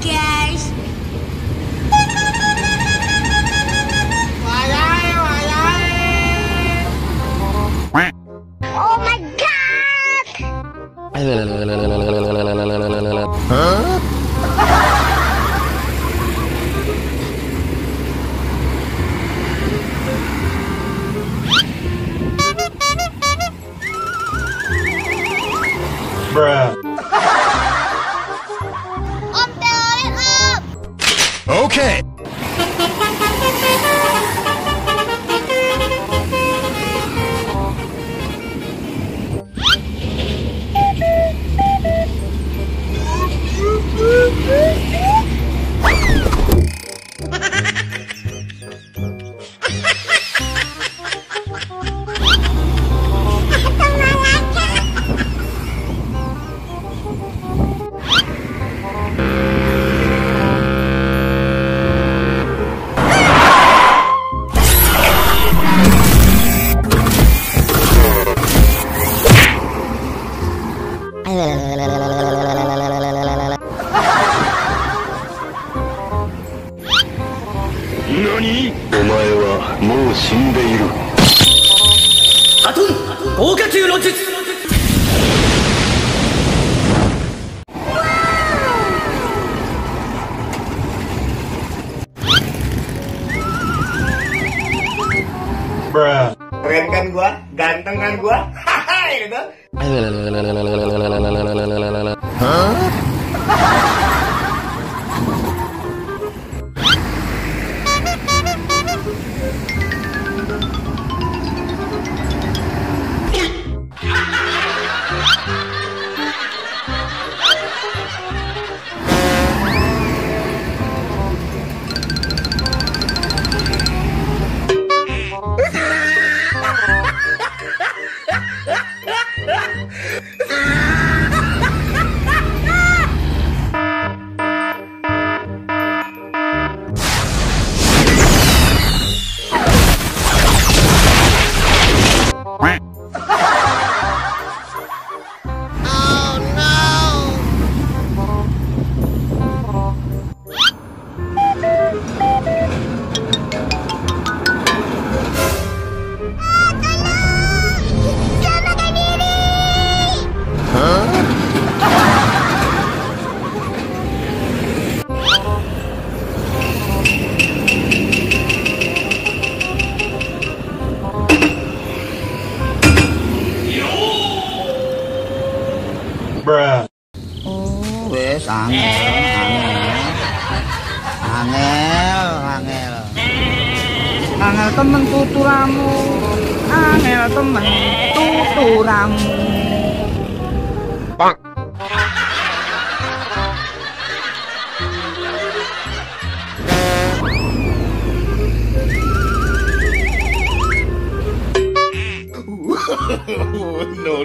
guys. Oh my god. Huh? Bruh. Om Telolet Om. Okay. Nani? お前はもう死んでいる。ハトン、豪華球の術。Bruh. Keren kan gua? Ganteng kan gua? Haha, gitu. Huh? Bruh. Oh, wes angel. Angel temen tuturamu. Angel temen tuturamu. Bang. No.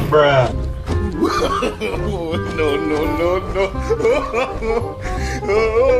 Bruh. No.